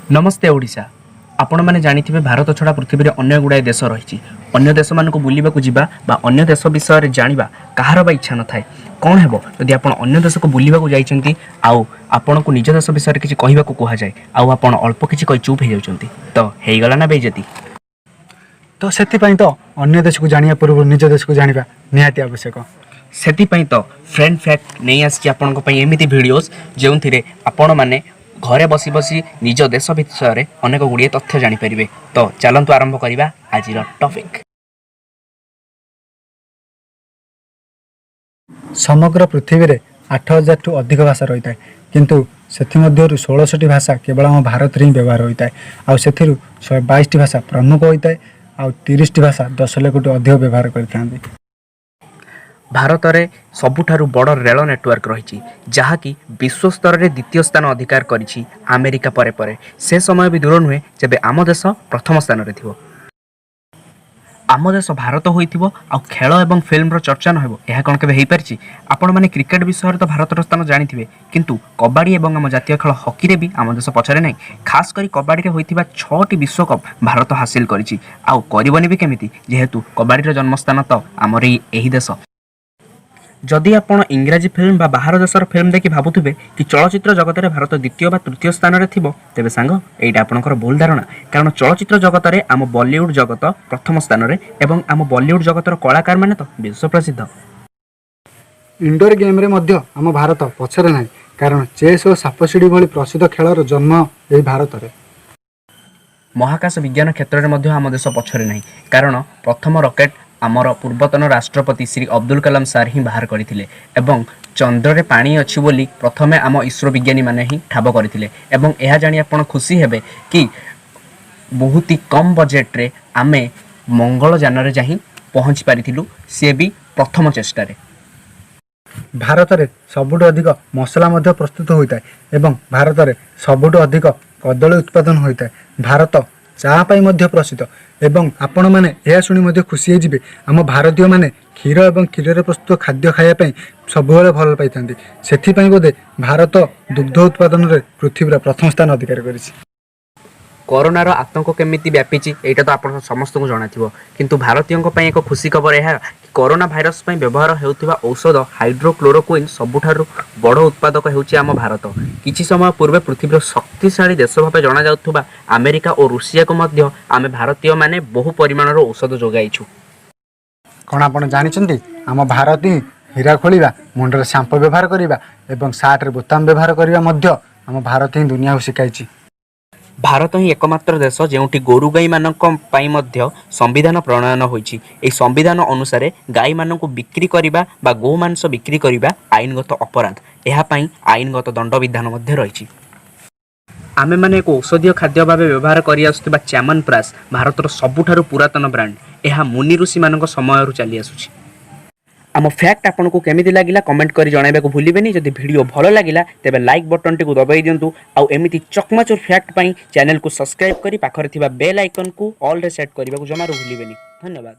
नमस्ते ओडिशा। आपण मैंने जानिथिबे भारत छड़ा पृथ्वी रे अन्य गुड़ाए देश रही। अन्य देश मानक बुलवा जावा बा अन्य देश विषय जानिबा कहार बा इच्छा न थाए। कौन हेबो यदि आपण अन्य देश को बुलवा जाइछंती आउ आपण को निज देश विषय किछि कहिबा को कुहा जाय आउ आपण अल्प किछि कहि चुप हे जाउछंती तो हेई गला ना बेइज्जती। तो से तो अन्य देश को जानिया पूर्व निज देश को जानिबा निहाती आवश्यक। से तो फ्रेंड फैक्ट नहीं आसी आपण एमती भिडियोस जो थे आपण मैंने घरे बसी बसी निज देश विषय अनेक गुड़िए तथ्य जानीपर। तो चलतु आरंभ करवा आज टॉपिक। समग्र पृथ्वी रे 8000 ठू अधिक भाषा रही है किंतु से 16 भाषा केवल आम भारत रे व्यवहार होता है आउ से 122 भाषा प्रमुख होता है आउ 30 भाषा 10 लाख टू अधिक व्यवहार करते। भारत में सबुठारु बड़ रेल नेटवर्क रही जहाँकि विश्व स्तर में द्वितीय स्थान अधिकार करिछि अमेरिका परे परे। से समय भी दूर नुहे जब आम देश प्रथम स्थान रे थिबो। आम देश भारत होइथिबो आ खेल एवं फिल्म रो चर्चा न हेबो यह कौन केबे हेई पारछि। आपण माने क्रिकेट विषय तो भारत स्थान जानिथिबे किंतु कबाडी एवं आम जातीय खेल हॉकी रे भी आम देश पछरे नै। खास करी कबाडी रे होइथिबा 6टी विश्वकप भारत हासिल करिछि आ करबनी भी केमिति जेहेतु कबाडी रो जन्मस्थान तो आमर एही देश। जदि आपण इंग्राजी फिल्म बा बाहर देशर फिल्म देखि भाबुथिबे कि चलचित्र जगत में भारत द्वितीय बा तृतीय स्थान रे थिबो तेबे सांग एटा आपणकर भूल धारणा। कारण चलचित्र जगत में आम बॉलीवुड जगत प्रथम स्थान रे एवं आम बॉलीवुड जगतर कलाकार माने तो विश्व प्रसिद्ध। इंडोर गेम रे मध्य आम भारत पछरे नाही कारण चेस और सापसीढ़ी भली प्रसिद्ध खेलर जन्म एही भारत रे। महाकाश विज्ञान क्षेत्र में मध्य आम देश पछरे नाही कारण प्रथम रॉकेट आमर पूर्वतन राष्ट्रपति श्री अब्दुल कलाम सार ही बाहर करथिले एवं चंद्र रे पानी अछि बोली प्रथमे आम इसरो विज्ञानी माने ही ठाब करथिले एवं यह जानी आपण खुशी हेबे कि बहुत ही कम बजेट रे आमे मंगल रे जाही पहुंच पारिथिलु से भी प्रथम चेष्टा रे। भारत में सबुठ अधिक मसला मध्य प्रस्तुत होता है एवं भारत में सबुठ अधिक कदली उत्पादन होता है। भारत चाह पाई मध्य प्रसिद्ध एवं आपण मैंने यह शुणी मध्य खुशी होइजिबे आम भारतीय माने क्षीर एवं क्षीर प्रस्तुत खाद्य खायापी सबुबले भल पाई से बोधे भारत दुग्ध उत्पादन में पृथ्वी प्रथम स्थान अधिकार करिछि। कोरोनार आतंक केमिति व्यापीची एटा तो आपण समस्त को जणाथिबो किंतु भारतीयों पई एक खुशी खबर यह कि कोरोना भाइरस पई व्यवहार हेउथिबा औषध हाइड्रोक्लोरोक्विन सबुठारु बड़ उत्पादक हेउची आम भारत। किछि समय पूर्वे पृथ्वीर शक्तिशाली देश भाव जणा जाउथुबा अमेरिका और रूसिया को मध्य आमे भारतीय माने बहु परिमाणर औषध जोगाइछु। कौन आपण जानिछन्ती आम भारत ही हीरा खोलिबा मुंडर शैम्पू व्यवहार करिबा एवं सार्ट रे बोताम व्यवहार करिबा मध्य आम भारत ही दुनिया को शिखाइछि। भारत ही एकमात्र देश जोंठी गोरु गाई मानक पई मध्य संविधान प्रणयन होइछि। एई संविधान अनुसार गाई मानक बिक्री करिबा बा गो मांस बिक्री करिबा आईनगत अपराध। एहा पई आईनगत दंड विधान मध्य रहिछि। आमे माने एक औषधीय खाद्य भाव व्यवहार करि आसुथिबा च्यवनप्राश भारतर सबुठारु पुरातन ब्रांड। एहा मुनि ऋषि मानक समयरु चली आसुछि। आम फैक्ट आपन को केमिति लागिला कमेंट करी जणाइबा को भूलिबेनी। जदि वीडियो भलो लागिला तेबे लाइक बटन टी को दबाई दियंतु आउ एमिति चकमाचुर फैक्ट पई चैनल को सब्सक्राइब करी पाखरे थिबा बेल आइकन को ऑल रे सेट करबा को जमारो भूलिबेनी। धन्यवाद।